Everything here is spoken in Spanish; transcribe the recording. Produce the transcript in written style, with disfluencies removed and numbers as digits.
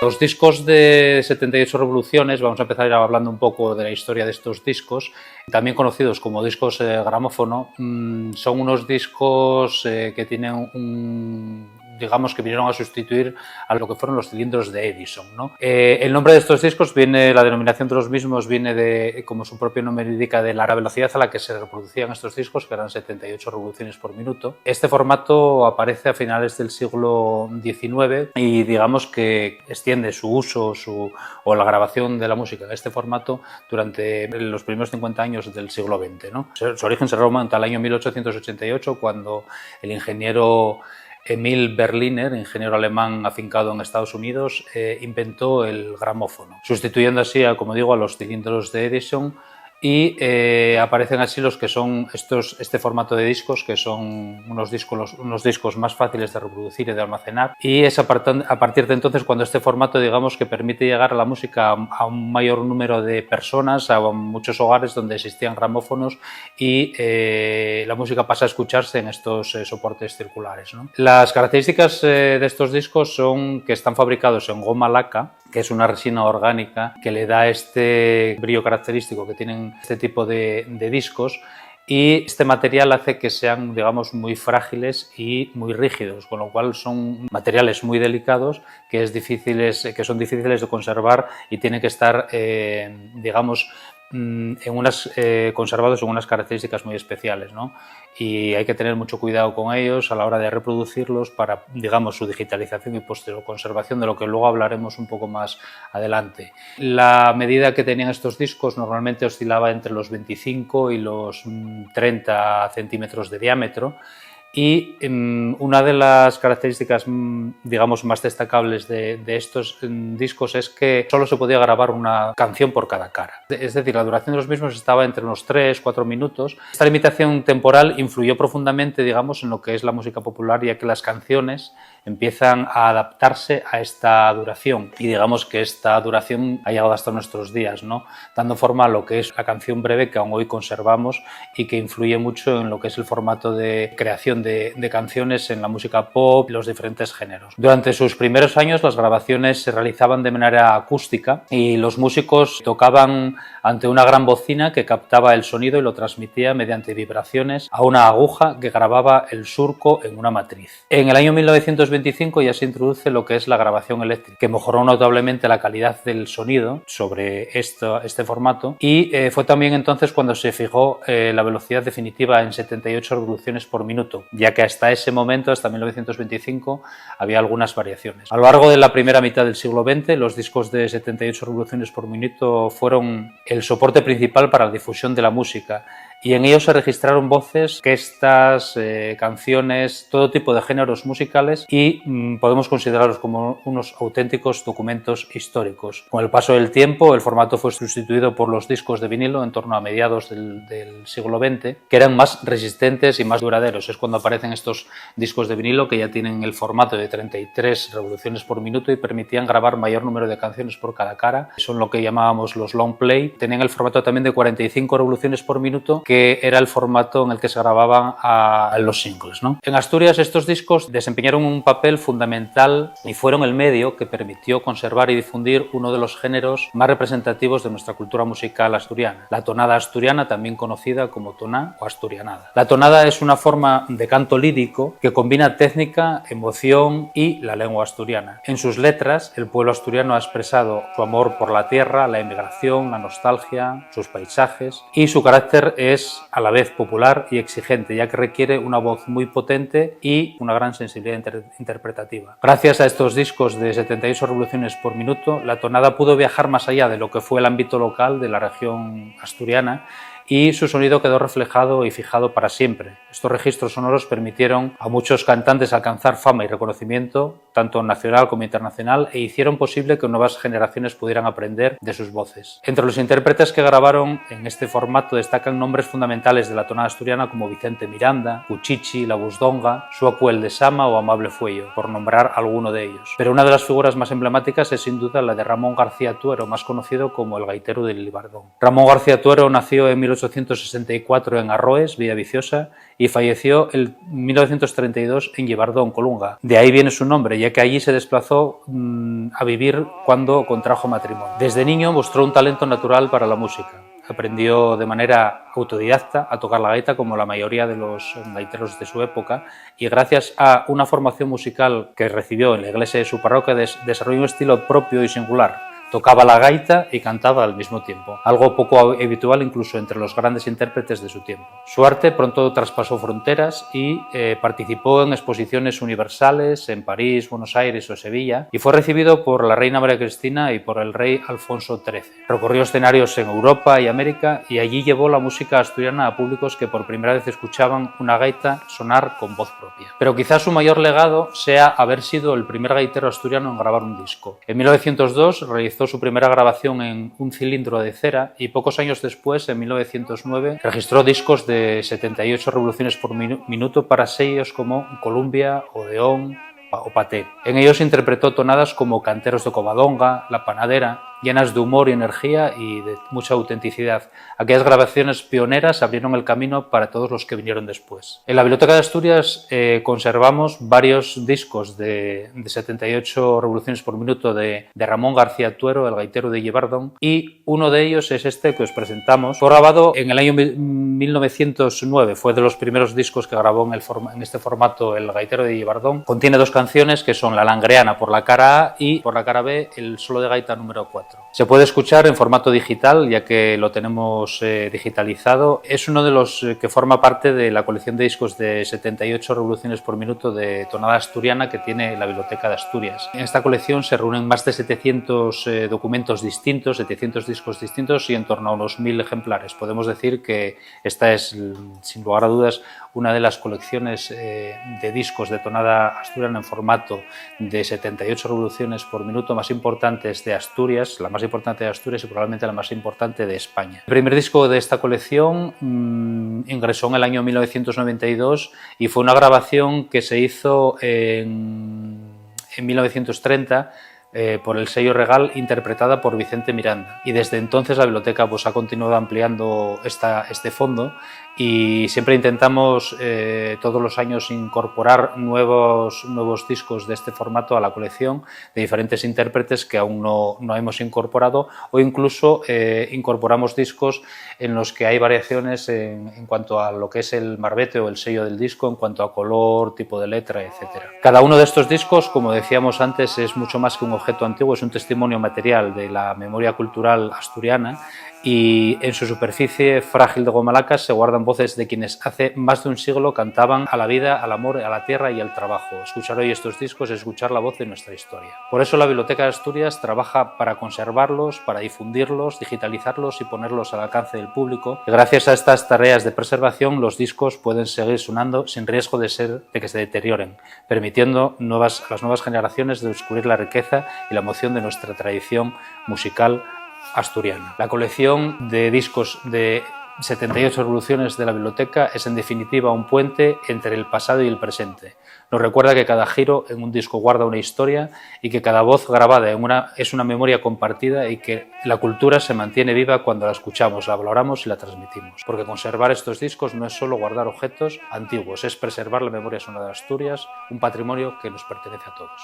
Los discos de 78 revoluciones, vamos a empezar hablando un poco de la historia de estos discos, también conocidos como discos gramófono, son unos discos que tienen digamos que vinieron a sustituir a lo que fueron los cilindros de Edison, ¿no? El nombre de estos discos la denominación de los mismos viene de, como su propio nombre indica, de la velocidad a la que se reproducían estos discos, que eran 78 revoluciones por minuto. Este formato aparece a finales del siglo XIX y digamos que extiende su uso o la grabación de la música en este formato durante los primeros 50 años del siglo XX, ¿no? Su origen se remonta al año 1888, cuando el ingeniero Emil Berliner, ingeniero alemán afincado en Estados Unidos, inventó el gramófono, sustituyendo así, como digo, a los cilindros de Edison, y aparecen así los que son este formato de discos, que son unos discos más fáciles de reproducir y de almacenar, y es a partir de entonces cuando este formato, digamos, que permite llegar a la música a un mayor número de personas, a muchos hogares donde existían gramófonos, y la música pasa a escucharse en estos soportes circulares, ¿no? Las características de estos discos son que están fabricados en goma laca, que es una resina orgánica que le da este brillo característico que tienen este tipo de discos, y este material hace que sean, digamos, muy frágiles y muy rígidos, con lo cual son materiales muy delicados que son difíciles de conservar y tienen que estar, digamos, conservados en unas características muy especiales, ¿no? Y hay que tener mucho cuidado con ellos a la hora de reproducirlos para, digamos, su digitalización y posterior conservación, de lo que luego hablaremos un poco más adelante. La medida que tenían estos discos normalmente oscilaba entre los 25 y los 30 centímetros de diámetro, y una de las características, digamos, más destacables de estos discos es que solo se podía grabar una canción por cada cara. Es decir, la duración de los mismos estaba entre unos 3-4 minutos. Esta limitación temporal influyó profundamente, digamos, en lo que es la música popular, ya que las canciones empiezan a adaptarse a esta duración, y digamos que esta duración ha llegado hasta nuestros días, ¿no? Dando forma a lo que es la canción breve que aún hoy conservamos y que influye mucho en lo que es el formato de creación de canciones en la música pop y los diferentes géneros. Durante sus primeros años las grabaciones se realizaban de manera acústica y los músicos tocaban ante una gran bocina que captaba el sonido y lo transmitía mediante vibraciones a una aguja que grababa el surco en una matriz. En el año 1925 ya se introduce lo que es la grabación eléctrica, que mejoró notablemente la calidad del sonido sobre este formato, y fue también entonces cuando se fijó la velocidad definitiva en 78 revoluciones por minuto, ya que hasta ese momento, hasta 1925, había algunas variaciones. A lo largo de la primera mitad del siglo XX, los discos de 78 revoluciones por minuto fueron el soporte principal para la difusión de la música, y en ellos se registraron voces, orquestas, canciones, todo tipo de géneros musicales, y podemos considerarlos como unos auténticos documentos históricos. Con el paso del tiempo, el formato fue sustituido por los discos de vinilo en torno a mediados del siglo XX, que eran más resistentes y más duraderos. Es cuando aparecen estos discos de vinilo que ya tienen el formato de 33 revoluciones por minuto y permitían grabar mayor número de canciones por cada cara. Son lo que llamábamos los long play. Tenían el formato también de 45 revoluciones por minuto, que era el formato en el que se grababan los singles, ¿no? En Asturias estos discos desempeñaron un papel fundamental y fueron el medio que permitió conservar y difundir uno de los géneros más representativos de nuestra cultura musical asturiana, la tonada asturiana, también conocida como toná o asturianada. La tonada es una forma de canto lírico que combina técnica, emoción y la lengua asturiana. En sus letras, el pueblo asturiano ha expresado su amor por la tierra, la emigración, la nostalgia, sus paisajes, y su carácter es a la vez popular y exigente, ya que requiere una voz muy potente y una gran sensibilidad interpretativa. Gracias a estos discos de 78 revoluciones por minuto, la tonada pudo viajar más allá de lo que fue el ámbito local de la región asturiana, y su sonido quedó reflejado y fijado para siempre. Estos registros sonoros permitieron a muchos cantantes alcanzar fama y reconocimiento, tanto nacional como internacional, e hicieron posible que nuevas generaciones pudieran aprender de sus voces. Entre los intérpretes que grabaron en este formato destacan nombres fundamentales de la tonada asturiana como Vicente Miranda, Cuchichi, La Busdonga, Suacu el de Sama o Amable Fuello, por nombrar alguno de ellos. Pero una de las figuras más emblemáticas es sin duda la de Ramón García Tuero, más conocido como el gaitero del Libardón. Ramón García Tuero nació en 1864 en Arroes, Villaviciosa, y falleció en 1932 en Llibardó, Colunga. De ahí viene su nombre, ya que allí se desplazó a vivir cuando contrajo matrimonio. Desde niño mostró un talento natural para la música. Aprendió de manera autodidacta a tocar la gaita como la mayoría de los gaiteros de su época, y gracias a una formación musical que recibió en la iglesia de su parroquia desarrolló un estilo propio y singular. Tocaba la gaita y cantaba al mismo tiempo, algo poco habitual incluso entre los grandes intérpretes de su tiempo. Su arte pronto traspasó fronteras y participó en exposiciones universales en París, Buenos Aires o Sevilla, y fue recibido por la reina María Cristina y por el rey Alfonso XIII. Recorrió escenarios en Europa y América, y allí llevó la música asturiana a públicos que por primera vez escuchaban una gaita sonar con voz propia. Pero quizás su mayor legado sea haber sido el primer gaitero asturiano en grabar un disco. En 1902 realizó su primera grabación en un cilindro de cera, y pocos años después, en 1909, registró discos de 78 revoluciones por minuto para sellos como Columbia, Odeón o Paté. En ellos interpretó tonadas como Canteros de Covadonga, La Panadera, llenas de humor y energía y de mucha autenticidad. Aquellas grabaciones pioneras abrieron el camino para todos los que vinieron después. En la Biblioteca de Asturias conservamos varios discos de 78 revoluciones por minuto de Ramón García Tuero, el gaitero de Llibardón, y uno de ellos es este que os presentamos. Fue grabado en el año 1909, fue de los primeros discos que grabó en este formato el gaitero de Llibardón. Contiene dos canciones que son La Langreana por la cara A y por la cara B el solo de gaita número 4. Se puede escuchar en formato digital, ya que lo tenemos digitalizado. Es uno de los que forma parte de la colección de discos de 78 revoluciones por minuto de tonada asturiana que tiene la Biblioteca de Asturias. En esta colección se reúnen más de 700 documentos distintos, 700 discos distintos y en torno a unos 1000 ejemplares. Podemos decir que esta es, sin lugar a dudas, una de las colecciones de discos de tonada asturiana en formato de 78 revoluciones por minuto más importantes de Asturias, la más importante de Asturias y probablemente la más importante de España. El primer disco de esta colección ingresó en el año 1992 y fue una grabación que se hizo en 1930 por el sello Regal, interpretada por Vicente Miranda, y desde entonces la biblioteca ha continuado ampliando este fondo, y siempre intentamos todos los años incorporar nuevos discos de este formato a la colección de diferentes intérpretes que aún no hemos incorporado, o incluso incorporamos discos en los que hay variaciones en cuanto a lo que es el marbete o el sello del disco, en cuanto a color, tipo de letra, etc. Cada uno de estos discos, como decíamos antes, es mucho más que un objeto antiguo, es un testimonio material de la memoria cultural asturiana, y en su superficie frágil de gomalacas se guardan voces de quienes hace más de un siglo cantaban a la vida, al amor, a la tierra y al trabajo. Escuchar hoy estos discos es escuchar la voz de nuestra historia. Por eso la Biblioteca de Asturias trabaja para conservarlos, para difundirlos, digitalizarlos y ponerlos al alcance del público. Y gracias a estas tareas de preservación, los discos pueden seguir sonando sin riesgo de que se deterioren, permitiendo a las nuevas generaciones de descubrir la riqueza y la emoción de nuestra tradición musical asturiana. La colección de discos de 78 revoluciones de la biblioteca es en definitiva un puente entre el pasado y el presente. Nos recuerda que cada giro en un disco guarda una historia y que cada voz grabada es una memoria compartida, y que la cultura se mantiene viva cuando la escuchamos, la valoramos y la transmitimos. Porque conservar estos discos no es solo guardar objetos antiguos, es preservar la memoria sonora de Asturias, un patrimonio que nos pertenece a todos.